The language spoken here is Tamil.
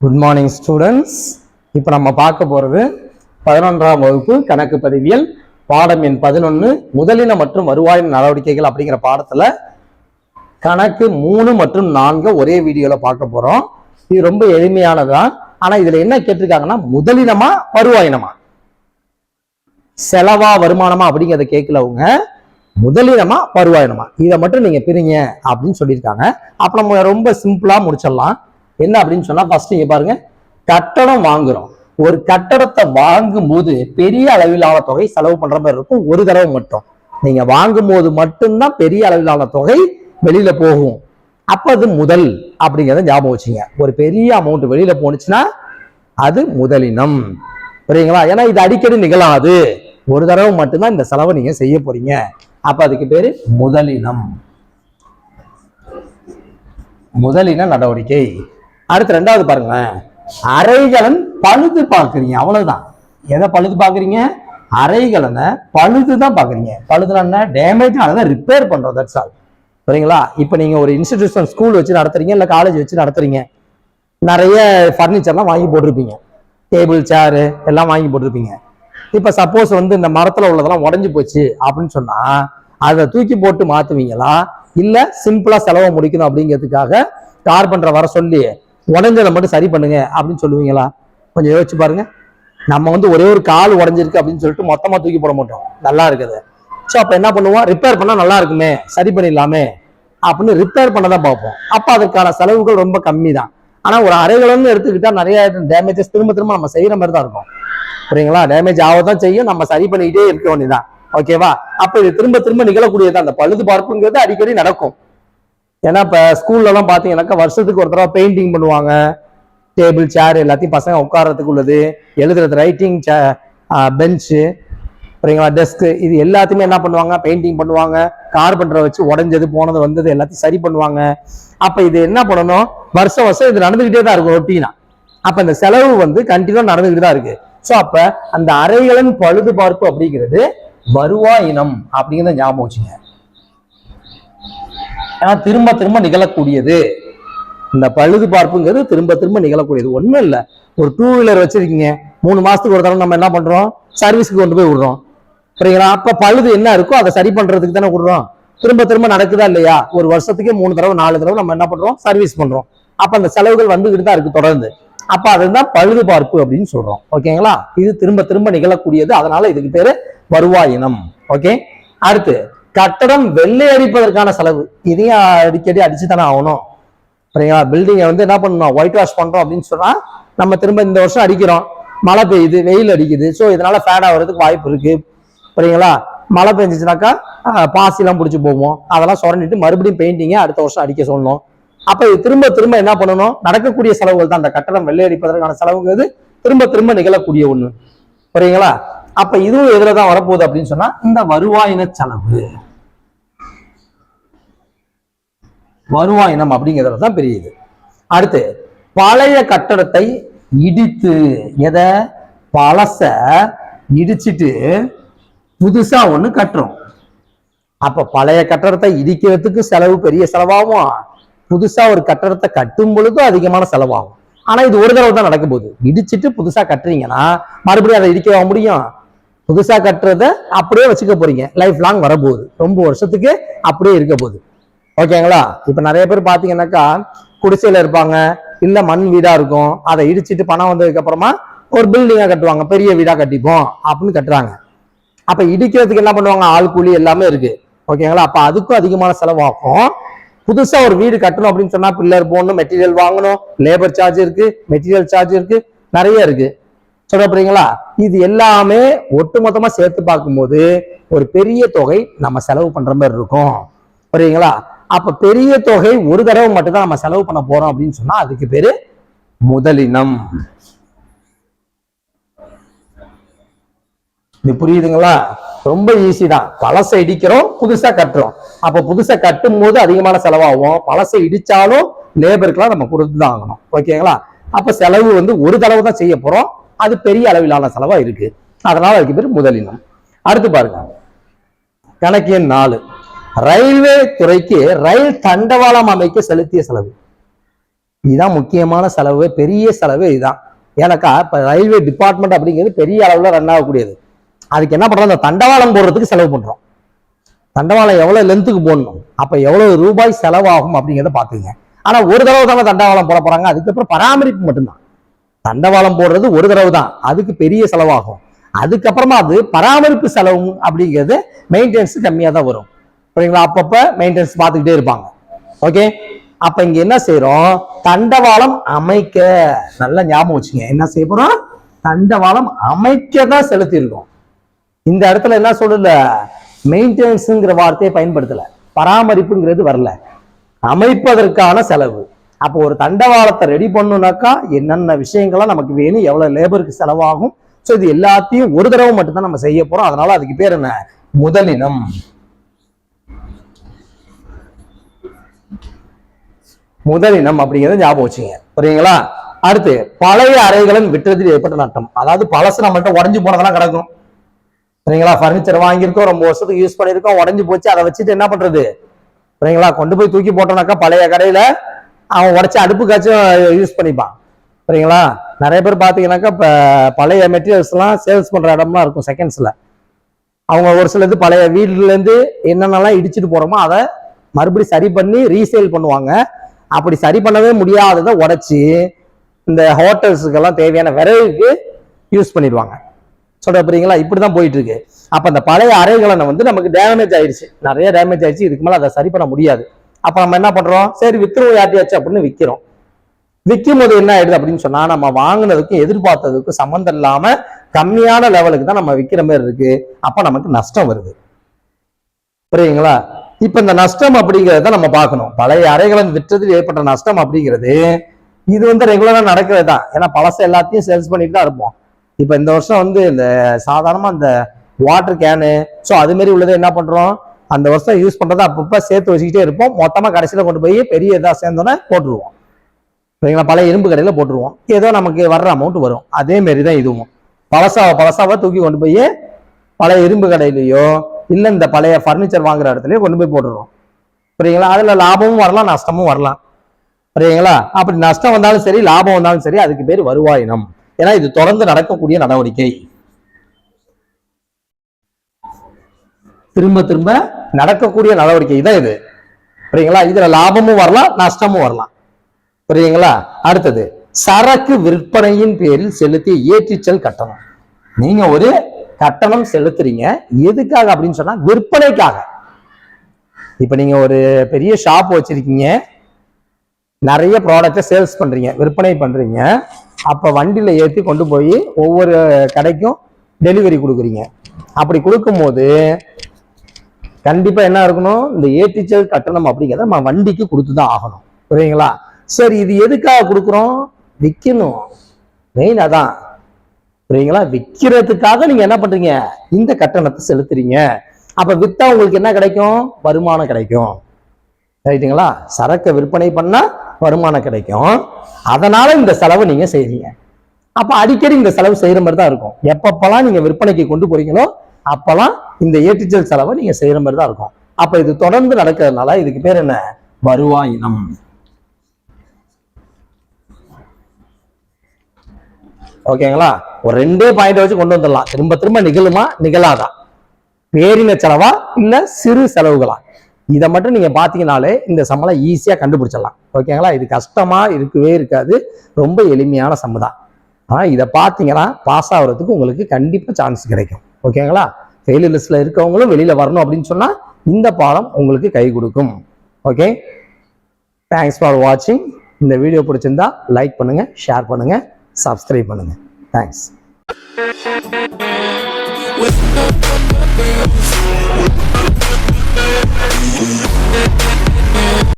Good morning students. இப்போ நம்ம பார்க்க போகிறது 11ஆம் வகுப்பு கணக்கு பதிவியல் பாடம் எண் 11 முதலின மற்றும் வருவாய் நடவடிக்கைகள் அப்படிங்கிற பாடத்தில் கணக்கு 3 மற்றும் 4 ஒரே வீடியோவில் பார்க்க போகிறோம். இது ரொம்ப எளிமையானதான். ஆனால் இதில் என்ன கேட்டிருக்காங்கன்னா முதலினமா வருவாயினமா செலவா வருமானமா அப்படிங்கிறத கேட்கல அவங்க. முதலினமா வருவாயினமா இதை மட்டும் நீங்க பிரிங்க அப்படின்னு சொல்லியிருக்காங்க. அப்ப நம்ம ரொம்ப சிம்பிளா முடிச்சிடலாம். என்ன அப்படின்னு சொன்னா ஃபர்ஸ்ட் இங்க பாருங்க, கட்டடம் வாங்குறோம். ஒரு கட்டடத்தை வாங்கும் போது பெரிய அளவிலான தொகை செலவு பண்ற மாதிரி இருக்கும். ஒரு தடவை மட்டும் நீங்க வாங்கும் போது மட்டும்தான் பெரிய அளவிலான தொகை வெளியில போகும். அப்ப அது முதல் அப்படிங்கிறத ஞாபகம் வச்சுங்க. ஒரு பெரிய அமௌண்ட் வெளியில போனுச்சுன்னா அது முதலினம். புரியுங்களா? ஏன்னா இது அடிக்கடி நிகழாது. ஒரு தடவை மட்டும்தான் இந்த செலவை நீங்க செய்ய போறீங்க. அப்ப அதுக்கு பேரு முதலினம், முதலின நடவடிக்கை. அடுத்து ரெண்டாவது பாருங்க, அறைகலன் பழுது பாக்குறீங்க. அவ்வளவுதான். எதை பழுது பாக்குறீங்க? அறைகலனை பழுதுதான் பாக்குறீங்க. பழுதுனா டேமேஜ் ஆனதை ரிப்பேர் பண்றோம். That's all. சரிங்களா? இப்ப நீங்க ஒரு இன்ஸ்டிடியூஷன் ஸ்கூல் வச்சு நடத்துறீங்க, இல்ல காலேஜ் வச்சு நடத்துறீங்க. நிறைய பர்னிச்சர்லாம் வாங்கி போட்டிருப்பீங்க, டேபிள் சேரு எல்லாம் வாங்கி போட்டிருப்பீங்க. இப்ப சப்போஸ் இந்த மரத்துல உள்ளதெல்லாம் உடஞ்சி போச்சு அப்படின்னு சொன்னா அதை தூக்கி போட்டு மாத்துவீங்களா, இல்ல சிம்பிளா செலவை முடிக்கணும் அப்படிங்கிறதுக்காக கார்பெண்டரை வர சொல்லி உடஞ்சதை மட்டும் சரி பண்ணுங்க அப்படின்னு சொல்லுவீங்களா? கொஞ்சம் யோசிச்சு பாருங்க. நம்ம ஒரே ஒரு கால் உடஞ்சிருக்கு அப்படின்னு சொல்லிட்டு மொத்தமா தூக்கி போட மாட்டோம். நல்லா இருக்குது. ஸோ அப்ப என்ன பண்ணுவோம்? ரிப்பேர் பண்ணா நல்லா இருக்குமே, சரி பண்ணிடலாமே அப்படின்னு ரிப்பேர் பண்ணதான் பார்ப்போம். அப்ப அதற்கான செலவுகள் ரொம்ப கம்மி தான். ஆனா ஒரு அறைகள்னு எடுத்துக்கிட்டா நிறைய டேமேஜஸ் திரும்ப திரும்ப நம்ம செய்யற மாதிரி தான் இருக்கும். சரிங்களா? டேமேஜ் ஆகதான் செய்யும். நம்ம சரி பண்ணிக்கிட்டே இருக்க வேண்டியதான். ஓகேவா? அப்ப இது திரும்ப திரும்ப நிகழக்கூடியதான். அந்த பழுது பார்ப்புங்கிறது அடிக்கடி நடக்கும். ஏன்னா இப்ப ஸ்கூல்ல எல்லாம் பாத்தீங்கன்னாக்கா வருஷத்துக்கு ஒரு தடவை பெயிண்டிங் பண்ணுவாங்க. டேபிள் சேர் எல்லாத்தையும் பசங்க உட்கார்றதுக்கு உள்ளது, எழுதுறது ரைட்டிங் பெஞ்சு, சரிங்களா, டெஸ்க், இது எல்லாத்தையுமே என்ன பண்ணுவாங்க? பெயிண்டிங் பண்ணுவாங்க. கார்பெண்டரை வச்சு உடஞ்சது போனது வந்தது எல்லாத்தையும் சரி பண்ணுவாங்க. அப்ப இது என்ன பண்ணணும்? வருஷம் வருஷம் இது நடந்துகிட்டே தான் இருக்கும் ரொட்டீனா. அப்ப இந்த செலவு கண்டிப்பா நடந்துகிட்டு தான் இருக்கு. சோ அப்ப அந்த அறைகளின் பழுது பார்ப்பு அப்படிங்கிறது வருவாயினம் அப்படிங்கிறத ஞாபகம் வச்சுங்க. ஏன்னா திரும்ப திரும்ப நிகழக்கூடியது. இந்த பழுது பார்ப்புங்கிறது திரும்ப திரும்ப நிகழக்கூடியது. ஒண்ணும் இல்லை, ஒரு 2 வீலர் வச்சிருக்கீங்க, 3 மாசத்துக்கு ஒரு தடவை நம்ம என்ன பண்றோம்? சர்வீஸ்க்கு கொண்டு போய் விடுறோம். சரிங்களா? அப்ப பழுது என்ன இருக்கோ அதை சரி பண்றதுக்கு தானே விடுறோம். திரும்ப திரும்ப நடக்குதா இல்லையா? ஒரு வருஷத்துக்கு 3 தடவை 4 தடவை நம்ம என்ன பண்றோம்? சர்வீஸ் பண்றோம். அப்ப அந்த செலவுகள் வந்துகிட்டு தான் இருக்கு தொடர்ந்து. அப்ப அதுதான் பழுது பார்ப்பு அப்படின்னு சொல்றோம். ஓகேங்களா? இது திரும்ப திரும்ப நிகழக்கூடியது. அதனால இதுக்கு பேரு வருவாயினம். ஓகே. அடுத்து கட்டடம் வெள்ளை அடிப்பதற்கான செலவு. இதையும் அடிக்கடி அடிச்சுதானே ஆகணும். சரிங்களா? பில்டிங்கை என்ன பண்ணணும்? ஒயிட் வாஷ் பண்றோம் அப்படின்னு சொன்னா நம்ம திரும்ப இந்த வருஷம் அடிக்கிறோம், மழை பெய்யுது, வெயில் அடிக்குது, ஸோ இதனால ஃபேட் ஆகிறதுக்கு வாய்ப்பு இருக்கு. சரிங்களா? மழை பெஞ்சிச்சுனாக்கா பாசிலாம் பிடிச்சி போவோம். அதெல்லாம் சுரண்டிட்டு மறுபடியும் பெயிண்டிங்கை அடுத்த வருஷம் அடிக்க சொல்லணும். அப்ப இது திரும்ப திரும்ப என்ன பண்ணணும்? நடக்கக்கூடிய செலவுகள் தான். அந்த கட்டடம் வெள்ளை அடிப்பதற்கான செலவுங்கிறது திரும்ப திரும்ப நிகழக்கூடிய ஒண்ணு. புரியுங்களா? அப்ப இதுவும் எதுலதான் வரப்போகுது அப்படின்னு சொன்னா இந்த வருவாயின செலவு, வருவாயினம் அப்படிங்கிறதுல தான் பெரியது. அடுத்து பழைய கட்டடத்தை இடித்து, எதை? பழச இடிச்சிட்டு புதுசா ஒண்ணு கட்டுறோம். அப்ப பழைய கட்டடத்தை இடிக்கிறதுக்கு செலவு பெரிய செலவாகும். புதுசா ஒரு கட்டடத்தை கட்டும் பொழுதும் அதிகமான செலவாகும். ஆனா இது ஒரு தடவை தான் நடக்க போகுது. இடிச்சிட்டு புதுசா கட்டுறீங்கன்னா மறுபடியும் அதை இடிக்க முடியும்? புதுசா கட்டுறத அப்படியே வச்சுக்க போறீங்க. லைஃப் லாங் வரப்போகுது. ரொம்ப வருஷத்துக்கு அப்படியே இருக்க போகுது. ஓகேங்களா? இப்ப நிறைய பேர் பாத்தீங்கன்னாக்கா குடிசையில இருப்பாங்க, இல்ல மண் வீடா இருக்கும். அதை இடிச்சிட்டு பணம் வந்ததுக்கு அப்புறமா ஒரு பில்டிங்கா கட்டுவாங்க, பெரிய வீடா கட்டிப்போம் அப்படின்னு கட்டுறாங்க. அப்ப இடிக்கிறதுக்கு என்ன பண்ணுவாங்க? ஆள் கூலி எல்லாமே இருக்கு. ஓகேங்களா? அப்ப அதுக்கும் அதிகமான செலவாகும். புதுசா ஒரு வீடு கட்டணும் அப்படின்னு சொன்னா பில்லர் போடணும், மெட்டீரியல் வாங்கணும், லேபர் சார்ஜ் இருக்கு, மெட்டீரியல் சார்ஜ் இருக்கு, நிறைய இருக்கு. சொல்ல போறீங்களா? இது எல்லாமே ஒட்டுமொத்தமா சேர்த்து பார்க்கும்போது ஒரு பெரிய தொகை நம்ம செலவு பண்ற மாதிரி இருக்கும். புரியுங்களா? அப்ப பெரிய தொகை ஒரு தடவை மட்டும்தான் நம்ம செலவு பண்ண போறோம் அப்படின்னு சொன்னா அதுக்கு பேரு முதலினம். இது புரியுதுங்களா? ரொம்ப ஈஸி தான். பழசை இடிக்கிறோம், புதுசா கட்டுறோம். அப்ப புதுசா கட்டும் போது அதிகமான செலவாகும். பழசை இடிச்சாலும் லேபருக்குலாம் நம்ம கொடுத்துதான் ஆகணும். ஓகேங்களா? அப்ப செலவு ஒரு தடவை தான் செய்ய போறோம். அது பெரிய அளவிலான செலவா இருக்கு. அதனால அதுக்கு பேர் முதலினம். அடுத்து பாருங்க, கணக்கு எண் 4, ரயில்வே துறைக்கு ரயில் தண்டவாளம் அமைக்க செலுத்திய செலவு. இதுதான் முக்கியமான செலவு, பெரிய செலவு இதுதான். ஏன்னாக்கா இப்ப ரயில்வே டிபார்ட்மெண்ட் அப்படிங்கிறது பெரிய அளவுல ரன் ஆகக்கூடியது. அதுக்கு என்ன பண்றோம், அந்த தண்டவாளம் போடுறதுக்கு செலவு பண்றோம். தண்டவாளம் எவ்வளவு லென்த்துக்கு போடணும், அப்ப எவ்வளவு ரூபாய் செலவாகும் அப்படிங்கிறத பாத்துங்க. ஆனா ஒரு தடவை தானே தண்டவாளம் போட போறாங்க, அதுக்கப்புறம் பராமரிப்பு மட்டும்தான். தண்டவாளம் போடுறது ஒரு தடவை தான், அதுக்கு பெரிய செலவாகும். அதுக்கப்புறமா அது பராமரிப்பு செலவு அப்படிங்கிறது மெயின்டெனன்ஸ் கம்மியா தான் வரும். சரிங்களா? அப்பப்ப மெயின்டெனன்ஸ் பார்த்துக்கிட்டே இருப்பாங்க. ஓகே, அப்ப இங்க என்ன செய்யறோம், தண்டவாளம் அமைக்க, நல்லா ஞாபகம் வச்சுங்க, என்ன செய்ய போறோம், தண்டவாளம் அமைக்க தான் செலுத்தி இருக்கோம். இந்த இடத்துல என்ன சொல்லல, மெயின்டெனன்ஸ்ங்கிற வார்த்தையை பயன்படுத்தல, பராமரிப்புங்கிறது வரல, அமைப்பதற்கான செலவு. அப்போ ஒரு தண்டவாளத்தை ரெடி பண்ணுனாக்கா என்னென்ன விஷயங்கள்லாம் நமக்கு வேணும், எவ்வளவு லேபருக்கு செலவாகும், ஸோ இது எல்லாத்தையும் ஒரு தடவை மட்டும்தான் நம்ம செய்ய போறோம். அதனால அதுக்கு பேர் என்ன, முதலினம். முதலினம் அப்படிங்கிறத ஞாபகம் வச்சுங்க. புரியுங்களா? அடுத்து, பழைய அறைகளும் விற்றதில் ஏற்பட்ட நட்டம். அதாவது பழசு நம்மள்ட்ட உடஞ்சு போனதெல்லாம் கிடக்கும். சரிங்களா? பர்னிச்சர் வாங்கியிருக்கோம், ரொம்ப வருஷத்துக்கு யூஸ் பண்ணியிருக்கோம், உடஞ்சு போச்சு, அதை வச்சுட்டு என்ன பண்றது, சரிங்களா, கொண்டு போய் தூக்கி போட்டோம்னாக்கா பழைய கடையில அவன் உடச்சி அடுப்புக்காச்சும் யூஸ் பண்ணிப்பான். சரிங்களா? நிறைய பேர் பாத்தீங்கன்னாக்கா இப்ப பழைய மெட்டீரியல்ஸ் எல்லாம் சேல்ஸ் பண்ற இடம்லாம் இருக்கும் செகண்ட்ஸ்ல. அவங்க ஒரு சிலது பழைய வீட்டுல இருந்து என்னென்னலாம் இடிச்சுட்டு போறோமோ அதை மறுபடி சரி பண்ணி ரீசேல் பண்ணுவாங்க. அப்படி சரி பண்ணவே முடியாததை உடைச்சி இந்த ஹோட்டல்ஸுக்கெல்லாம் தேவையான விறகுக்கு யூஸ் பண்ணிடுவாங்க. சொல்ற புரியுங்களா? இப்படிதான் போயிட்டு இருக்கு. அப்ப அந்த பழைய அறைகளை வந்து நமக்கு டேமேஜ் ஆயிடுச்சு, நிறைய டேமேஜ் ஆயிடுச்சு, இதுக்கு மேல அதை சரி பண்ண முடியாது. அப்ப நம்ம என்ன பண்றோம், சரி வித்துருவோம் யாட்டியாச்சு அப்படின்னு விற்கிறோம். விற்கும் போது என்ன ஆயிடுது அப்படின்னு சொன்னா, நம்ம வாங்கினதுக்கும் எதிர்பார்த்ததுக்கும் சம்மந்தம் இல்லாம கம்மியான லெவலுக்கு தான் நம்ம விற்கிற மாதிரி இருக்கு. அப்ப நமக்கு நஷ்டம் வருது. புரியுங்களா? இப்ப இந்த நஷ்டம் அப்படிங்கிறத நம்ம பார்க்கணும். பழைய அறைகளை விற்றதில் ஏற்பட்ட நஷ்டம் அப்படிங்கிறது இது ரெகுலரா நடக்கிறது தான். ஏன்னா பழச எல்லாத்தையும் சேல்ஸ் பண்ணிட்டு தான் இருப்போம். இப்ப இந்த வருஷம் இந்த சாதாரணமா இந்த வாட்டர் கேனு, ஸோ அது மாதிரி உள்ளதை என்ன பண்றோம், அந்த வருஷம் யூஸ் பண்றதை அப்பப்ப சேர்த்து வச்சுக்கிட்டே இருப்போம். மொத்தமா கடைசியில கொண்டு போய் பெரிய இதா சேர்ந்தோன்னே போட்டுருவோம். சரிங்களா? பழைய இரும்பு கடையில போட்டுருவோம், ஏதோ நமக்கு வர்ற அமௌண்ட் வரும். அதே மாரி தான் இதுவும், பழசாவை தூக்கி கொண்டு போய் பழைய இரும்பு கடையிலையோ இல்ல இந்த பழைய பர்னிச்சர் வாங்குற இடத்துலயோ கொண்டு போய் போட்டுருவோம். சரிங்களா? அதுல லாபமும் வரலாம், நஷ்டமும் வரலாம். சரிங்களா? அப்படி நஷ்டம் வந்தாலும் சரி, லாபம் வந்தாலும் சரி, அதுக்கு பேர் வருவாயினம். ஏன்னா இது தொடர்ந்து நடக்கக்கூடிய நடவடிக்கை, திரும்ப திரும்ப நடக்கக்கூடிய நடவடிக்கை தான் இது. சரிங்களா? இதுல லாபமும் வரலாம், நஷ்டமும் வரலாம். புரியுங்களா? அடுத்தது, சரக்கு விற்பனையின் பேரில் செலுத்திய ஏற்றிச்சல் கட்டணம். நீங்க ஒரு கட்டணம் செலுத்துறீங்க, எதுக்காக அப்படின்னு சொன்னா விற்பனைக்காக. இப்ப நீங்க ஒரு பெரிய ஷாப் வச்சிருக்கீங்க, நிறைய ப்ராடக்டை சேல்ஸ் பண்றீங்க, விற்பனை பண்றீங்க. அப்ப வண்டியில ஏற்றி கொண்டு போய் ஒவ்வொரு கடைக்கும் டெலிவரி கொடுக்குறீங்க. அப்படி கொடுக்கும்போது கண்டிப்பா என்ன இருக்கணும், இந்த ஏற்றிச்சல் கட்டணம் அப்படிங்கிறத நம்ம வண்டிக்கு கொடுத்துதான் ஆகணும். புரியுங்களா? சரி, இது எதுக்காக கொடுக்குறோம், விற்கணும், மெயின் அதான். புரியுங்களா? விற்கிறதுக்காக நீங்க என்ன பண்றீங்க, இந்த கட்டணத்தை செலுத்துறீங்க. அப்ப வித்தா உங்களுக்கு என்ன கிடைக்கும், வருமானம் கிடைக்கும். ரைட்டுங்களா? சரக்கை விற்பனை பண்ணா வருமானம் கிடைக்கும். அதனால இந்த செலவு நீங்க செய்றீங்க. அப்ப அடிக்கடி இந்த செலவு செய்யற மாதிரி தான் இருக்கும். எப்பப்பெல்லாம் நீங்க விற்பனைக்கு கொண்டு போறீங்களோ அப்பெல்லாம் இந்த ஏற்றிச்சல் செலவை நீங்க செய்யற மாதிரி தான் இருக்கும். அப்ப இது தொடர்ந்து நடக்கிறதுனால இதுக்கு பேர் என்ன, வருவாயினம். ஓகேங்களா? ஒரு ரெண்டே பாயிண்ட் வச்சு கொண்டு வந்துடலாம். திரும்ப திரும்ப நிகழுமா நிகழாதா, பேரின செலவா இல்ல சிறு செலவுகளா, இதை மட்டும் நீங்க பாத்தீங்கன்னாலே இந்த சம்பளம் ஈஸியா கண்டுபிடிச்சிடலாம். ஓகேங்களா? இது கஷ்டமா இருக்கவே இருக்காது, ரொம்ப எளிமையான சம்பளம். ஆனா இதை பாத்தீங்கன்னா பாஸ் ஆகுறதுக்கு உங்களுக்கு கண்டிப்பா சான்ஸ் கிடைக்கும். ஓகேங்களா? ஃபெயிலியர் லிஸ்ட்ல இருக்கவங்களும் வெளியில வரணும் அப்படின்னு சொன்னா இந்த பாடம் உங்களுக்கு கை கொடுக்கும். ஓகே, தேங்க்ஸ் ஃபார் வாட்சிங். இந்த வீடியோ பிடிச்சிருந்தா லைக் பண்ணுங்க, ஷேர் பண்ணுங்க, சப்ஸ்கிரைப் பண்ணுங்க. தேங்க்ஸ்.